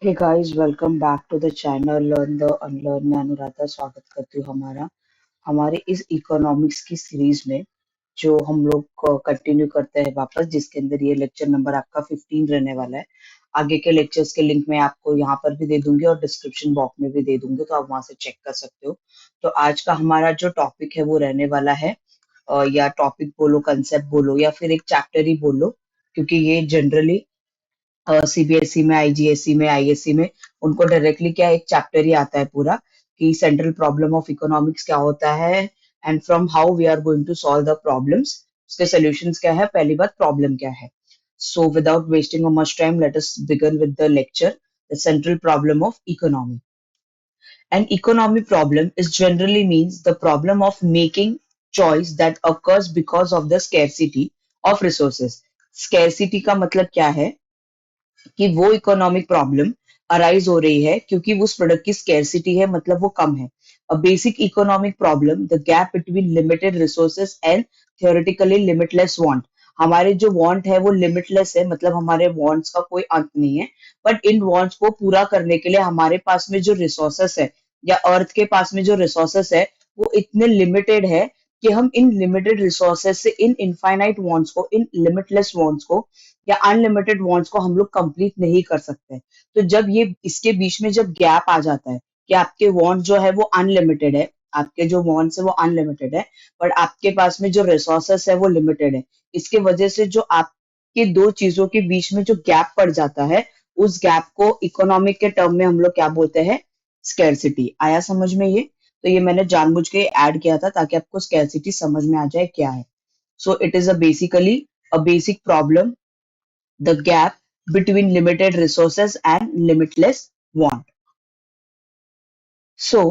Hey guys, welcome back to the channel learn the unlearn. मैं अनुराधा स्वागत करती हूँ हमारे इस इकोनॉमिक्स की सीरीज में, जो हम लोग कंटिन्यू करते हैं वापस, जिसके अंदर ये लेक्चर नंबर आपका 15 रहने वाला है। आगे के लेक्चर्स के लिंक मैं आपको यहाँ पर भी दे दूंगी और डिस्क्रिप्शन बॉक्स में भी दे दूंगी, तो आप वहां से चेक कर सकते हो। तो आज का हमारा जो टॉपिक है वो रहने वाला है, या टॉपिक बोलो, कंसेप्ट बोलो, या फिर एक चैप्टर ही बोलो, क्योंकि ये जनरली सीबीएसई में, आईजीएसई में, आईएससी में उनको डायरेक्टली क्या एक चैप्टर ही आता है पूरा, कि सेंट्रल प्रॉब्लम ऑफ इकोनॉमिक्स क्या होता है and from how we are going to solve the problems, उसके सॉल्यूशंस क्या है, पहली बात प्रॉब्लम क्या है। So without wasting much time, let us begin with the lecture, the central problem of economy. An economic problem is generally means the problem of making choice that occurs because of the scarcity of resources. Scarcity का मतलब क्या है कि वो economic problem arise हो रही है क्योंकि उस प्रोडक्ट की स्केर्सिटी है, मतलब वो कम है। A basic economic problem, the gap between limited resources and theoretically limitless want. हमारे जो वांट है वो लिमिटलेस है, मतलब हमारे वांट्स का कोई अंत नहीं है, बट इन वांट्स को पूरा करने के लिए हमारे पास में जो रिसोर्सेस है, या अर्थ के पास में जो रिसोर्सेस है, वो इतने लिमिटेड है कि हम इन लिमिटेड रिसोर्सेस से इन इनफाइनाइट वांट्स को, इन लिमिटलेस वांट्स को या अनलिमिटेड वांट्स को हम लोग कंप्लीट नहीं कर सकते। तो जब ये इसके बीच में जब गैप आ जाता है कि आपके वांट जो है वो अनलिमिटेड है, आपके जो वांट्स है वो अनलिमिटेड है, बट आपके पास में जो रिसोर्सेस है वो लिमिटेड है। इसके वजह से जो आपके दो चीजों के बीच में जो गैप पड़ जाता है, उस गैप को इकोनॉमिक के टर्म में हम लोग क्या बोलते हैं, स्कैरसिटी। आया समझ में ये? तो ये मैंने जानबूझ के ऐड किया था ताकि आपको स्कैरसिटी समझ में आ जाए क्या है। So it is a basically a basic problem, the gap between limited resources and limitless want. So,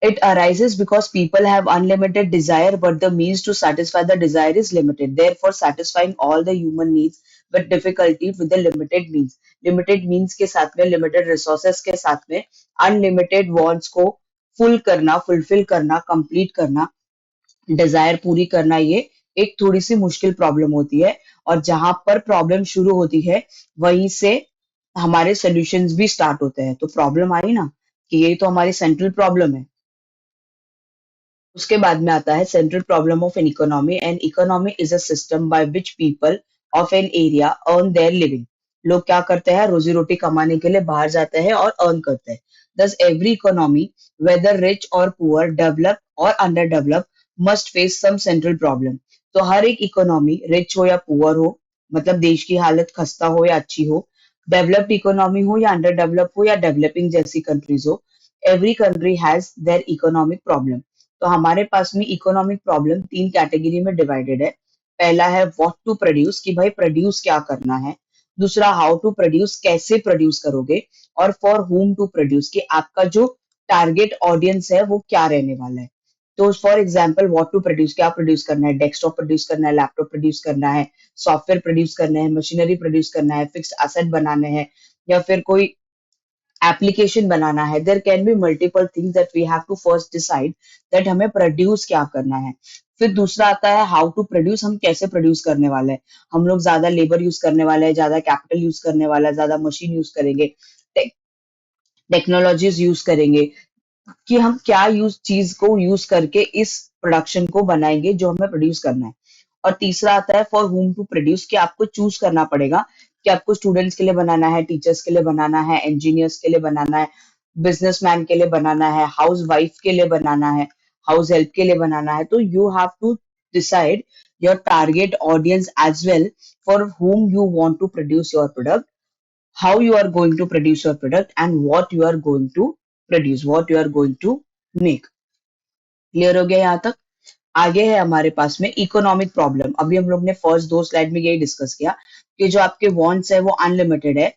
it arises because people have unlimited desire, but the means to satisfy the desire is limited. Therefore, satisfying all the human needs with difficulty with the limited means. Limited means के साथ में, limited resources के साथ में, unlimited wants को full करना, fulfill करना, complete करना, डिजायर पूरी करना, ये एक थोड़ी सी मुश्किल प्रॉब्लम होती है। और जहां पर प्रॉब्लम शुरू होती है, वहीं से हमारे सॉल्यूशंस भी स्टार्ट होते हैं। तो प्रॉब्लम आई ना, कि ये तो हमारी सेंट्रल प्रॉब्लम है। उसके बाद में आता है central problem of an economy. And economy is a system by which people of an area earn their living. लोग क्या करते हैं, रोजी रोटी कमाने के लिए बाहर जाते हैं और अर्न करते हैं। Thus every economy, whether rich और पुअर, डेवलप और under develop, must face some central problem. तो हर एक इकोनॉमी, रिच हो या पुअर हो, मतलब देश की हालत खस्ता हो या अच्छी हो, डेवलप्ड इकोनॉमी हो या अंडर डेवलप हो या डेवलपिंग जैसी कंट्रीज हो, every country has their economic problem. तो हमारे पास में इकोनॉमिक प्रॉब्लम तीन कैटेगरी में डिवाइडेड है। पहला है व्हाट टू प्रोड्यूस, कि भाई प्रोड्यूस क्या करना है। दूसरा हाउ टू प्रोड्यूस, कैसे प्रोड्यूस करोगे। और फॉर होम टू प्रोड्यूस, कि आपका जो टारगेट ऑडियंस है वो क्या रहने वाला है। तो for example, what to produce, क्या प्रोड्यूस करना है, डेस्कटॉप प्रोड्यूस करना है, लैपटॉप प्रोड्यूस करना है, सॉफ्टवेयर प्रोड्यूस करना है, मशीनरी प्रोड्यूस करना है, फिक्स एसेट बनाने हैं, या फिर कोई एप्लीकेशन बनाना है। There can be multiple things that we have to first decide that हमें प्रोड्यूस क्या करना है। फिर दूसरा आता है हाउ टू प्रोड्यूस, हम कैसे प्रोड्यूस करने वाले हैं। हम लोग ज्यादा लेबर यूज करने वाले हैं, ज्यादा कैपिटल यूज करने वाला है, ज्यादा मशीन यूज करेंगे, टेक्नोलॉजीज यूज करेंगे, कि हम क्या यूज चीज को यूज करके इस प्रोडक्शन को बनाएंगे जो हमें प्रोड्यूस करना है। और तीसरा आता है फॉर होम टू प्रोड्यूस, कि आपको चूज करना पड़ेगा कि आपको स्टूडेंट्स के लिए बनाना है, टीचर्स के लिए बनाना है, इंजीनियर्स के लिए बनाना है, बिजनेसमैन के लिए बनाना है, हाउस वाइफ के लिए बनाना है, हाउस हेल्प के लिए बनाना है। तो you have to decide your target audience as well, for whom you want to produce your product, how you are going to produce your product, and what you are going to produce, what you are going to make. Clear हो गया यहाँ तक? आगे है हमारे पास में economic problem. अभी हम लोग ने फर्स्ट दो स्लाइड में यही डिस्कस किया कि जो आपके वांट्स है वो अनलिमिटेड है,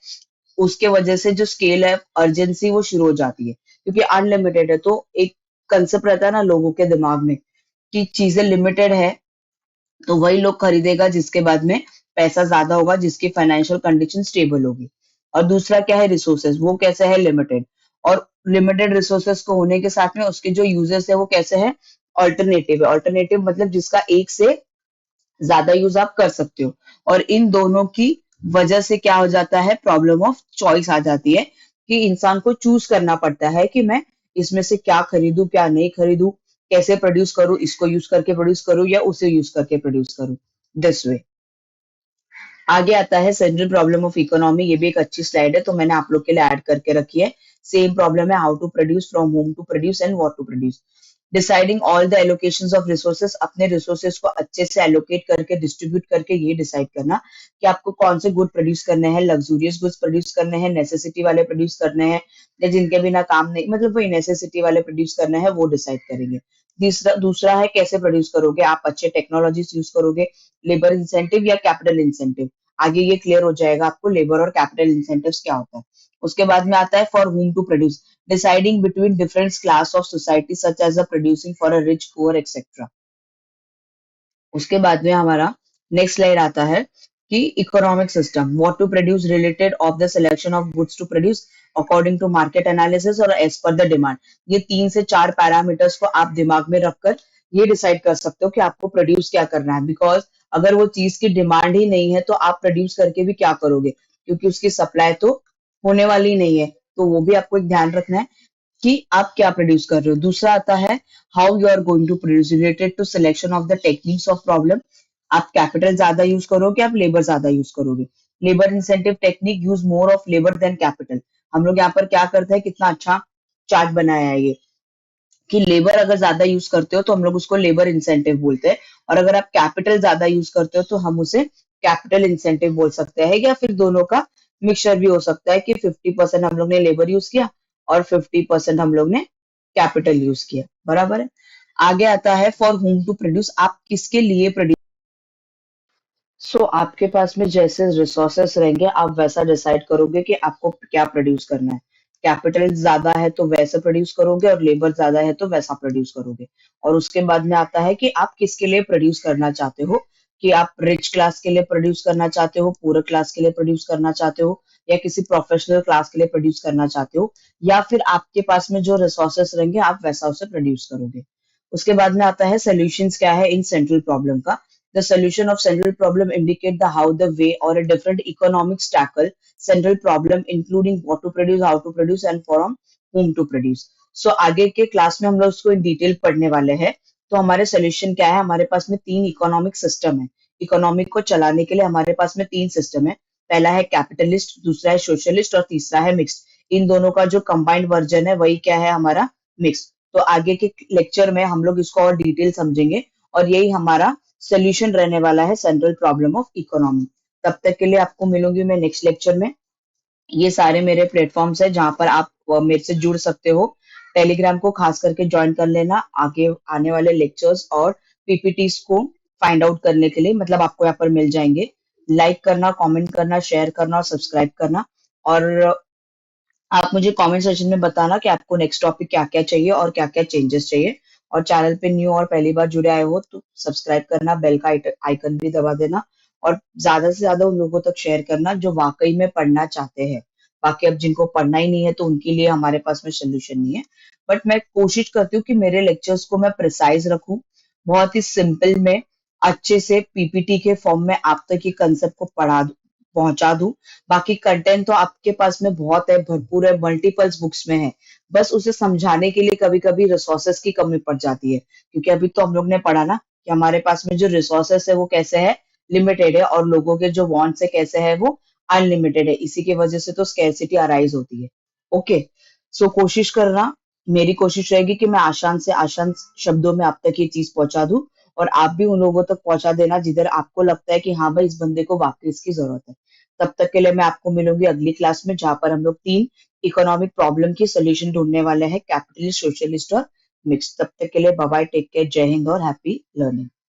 उसके वजह से जो स्केल है अर्जेंसी वो शुरू हो जाती है, क्योंकि अनलिमिटेड है। तो एक कंसेप्ट रहता है ना लोगों के दिमाग में, कि चीजें लिमिटेड है तो वही लोग खरीदेगा जिसके बाद में पैसा ज्यादा होगा, जिसकी फाइनेंशियल कंडीशन स्टेबल होगी। और दूसरा क्या है, रिसोर्सेज, वो कैसे है, लिमिटेड। और लिमिटेड रिसोर्सेज को होने के साथ में उसके जो यूजर्स है वो कैसे है, ऑल्टरनेटिव है। ऑल्टरनेटिव मतलब जिसका एक से ज्यादा यूज आप कर सकते हो। और इन दोनों की वजह से क्या हो जाता है, प्रॉब्लम ऑफ चॉइस आ जाती है, कि इंसान को चूज करना पड़ता है कि मैं इसमें से क्या खरीदूं, क्या नहीं खरीदूं, कैसे प्रोड्यूस करूं, इसको यूज करके प्रोड्यूस करूं या उसे यूज करके प्रोड्यूस करूं, दिस वे। आगे आता है सेंट्रल प्रॉब्लम ऑफ इकोनॉमी। ये भी एक अच्छी स्लाइड है, तो मैंने आप लोग के लिए ऐड करके रखी है। सेम प्रॉब्लम है, how to produce, from home to produce and what to produce. Deciding all the allocations of resources, अपने रिसोर्सेस को अच्छे से एलोकेट करके डिस्ट्रीब्यूट करके ये डिसाइड करना कि आपको कौन से गुड प्रोड्यूस करने हैं, लग्जूरियस गुड्स प्रोड्यूस करने हैं, नेसेसिटी वाले प्रोड्यूस करने हैं, या जिनके बिना काम नहीं, मतलब वही नेसेसिटी वाले प्रोड्यूस करने हैं, वो डिसाइड करेंगे। दूसरा दूसरा है कैसे प्रोड्यूस करोगे, आप अच्छे टेक्नोलॉजीज यूज करोगे, लेबर इंसेंटिव या कैपिटल इंसेंटिव। आगे ये क्लियर हो जाएगा आपको लेबर और कैपिटल इंसेंटिव्स क्या होता है। उसके बाद में आता है for whom to produce, deciding between different class of society such as a producing for a rich poor etcetera. उसके बाद में हमारा नेक्स्ट स्लाइड आता है कि economic system, what to produce related of the selection of goods to produce according to market analysis और as per the demand. ये 3 से 4 पैरामीटर्स को आप दिमाग में रखकर ये डिसाइड कर सकते हो कि आपको प्रोड्यूस क्या करना है, बिकॉज अगर वो चीज की डिमांड ही नहीं है तो आप प्रोड्यूस करके भी क्या करोगे, क्योंकि उसकी सप्लाई तो होने वाली नहीं है। तो वो भी आपको एक ध्यान रखना है कि आप क्या प्रोड्यूस कर रहे हो। दूसरा आता है how you are going to produce related to selection of the techniques of problem. आप कैपिटल ज्यादा यूज करोगे, आप लेबर ज्यादा यूज करोगे। Labour incentive technique use more of labour than capital. हम लोग यहाँ पर क्या करते हैं, कितना अच्छा चार्ट बनाया है ये, कि लेबर अगर ज्यादा यूज करते हो तो हम लोग उसको लेबर इंसेंटिव बोलते हैं, और अगर आप कैपिटल ज्यादा यूज करते हो तो हम उसे कैपिटल इंसेंटिव बोल सकते हैं, या फिर दोनों का मिक्सचर भी हो सकता है कि 50% हम लोग ने लेबर यूज किया और 50% हम लोग ने कैपिटल यूज किया, बराबर है। आगे आता है फॉर होम टू प्रोड्यूस, आप किसके लिए प्रोड्यूस। आपके पास में जैसे रिसोर्सेस रहेंगे आप वैसा डिसाइड करोगे कि आपको क्या प्रोड्यूस करना है। कैपिटल ज्यादा है तो वैसे प्रोड्यूस करोगे, और लेबर ज्यादा है तो वैसा प्रोड्यूस करोगे। और उसके बाद में आता है कि आप किसके लिए प्रोड्यूस करना चाहते हो, कि आप रिच क्लास के लिए प्रोड्यूस करना चाहते हो, पुअर क्लास के लिए प्रोड्यूस करना चाहते हो, या किसी प्रोफेशनल क्लास के लिए प्रोड्यूस करना चाहते हो, या फिर आपके पास में जो रिसोर्सेस रहेंगे आप वैसा उसे प्रोड्यूस करोगे। उसके बाद में आता है सोल्यूशंस क्या है इन सेंट्रल प्रॉब्लम का। The solution of central problem indicate the how, the way, or a different economics tackle central problem, including what to produce, how to produce, and from whom to produce. आगे के class में हम लोग उसको in detail पढ़ने वाले हैं। तो हमारे सोल्यूशन क्या है, हमारे पास में 3 इकोनॉमिक सिस्टम है। इकोनॉमिक को चलाने के लिए हमारे पास में 3 सिस्टम है। पहला है कैपिटलिस्ट, दूसरा है सोशलिस्ट, और तीसरा है मिक्स्ड। इन दोनों का जो कंबाइंड वर्जन है वही क्या है, हमारा मिक्स। तो आगे के लेक्चर में हम लोग इसको और डिटेल समझेंगे, और यही हमारा सोल्यूशन रहने वाला है सेंट्रल प्रॉब्लम ऑफ इकोनॉमी। तब तक के लिए आपको मिलूंगी मैं नेक्स्ट लेक्चर में। ये सारे मेरे प्लेटफॉर्म्स है जहां पर आप मेरे से जुड़ सकते हो। टेलीग्राम को खास करके ज्वाइन कर लेना आगे आने वाले लेक्चर्स और पीपीटीज को फाइंड आउट करने के लिए, मतलब आपको यहाँ पर मिल जाएंगे। लाइक करना, कमेंट करना, शेयर करना और सब्सक्राइब करना। और आप मुझे कमेंट सेक्शन में बताना कि आपको नेक्स्ट टॉपिक क्या-क्या चाहिए और क्या-क्या चेंजेस चाहिए। और चैनल पे न्यू और पहली बार जुड़े आए हो तो सब्सक्राइब करना, बेल का आइकन भी दबा देना, और ज्यादा से ज्यादा उन लोगों तक शेयर करना जो वाकई में पढ़ना चाहते हैं। बाकी अब जिनको पढ़ना ही नहीं है तो उनके लिए हमारे पास में सोल्यूशन नहीं है। बट मैं कोशिश करती हूँ कि मेरे लेक्चर्स को मैं प्रिसाइज रखूं, बहुत ही सिंपल में, अच्छे से पीपीटी के फॉर्म में आप तक ये कंसेप्ट को पहुंचा दूं। बाकी कंटेंट तो आपके पास में बहुत है, भरपूर है, मल्टीपल्स बुक्स में है। बस उसे समझाने के लिए कभी-कभी रिसोर्सेस की कमी पड़ जाती है, क्योंकि अभी तो हम लोग ने पढ़ा ना कि हमारे पास में जो रिसोर्सेस है वो कैसे है, लिमिटेड है, और लोगों के जो वांट्स है कैसे है, वो अनलिमिटेड है। इसी की वजह से तो स्कैरसिटी अराइज होती है। ओके, कोशिश करना, मेरी कोशिश रहेगी कि मैं आसान से आसान शब्दों में आप तक ये चीज पहुंचा दूं, और आप भी उन लोगों तक पहुंचा देना जिधर आपको लगता है कि हाँ भाई इस बंदे को वाकई इसकी जरूरत है। तब तक के लिए मैं आपको मिलूंगी अगली क्लास में, जहां पर हम लोग 3 इकोनॉमिक प्रॉब्लम की सोल्यूशन ढूंढने वाले हैं, कैपिटलिस्ट, सोशलिस्ट और मिक्स। तब तक के लिए बाय बाय, टेक केयर, जय हिंद और हैप्पी लर्निंग।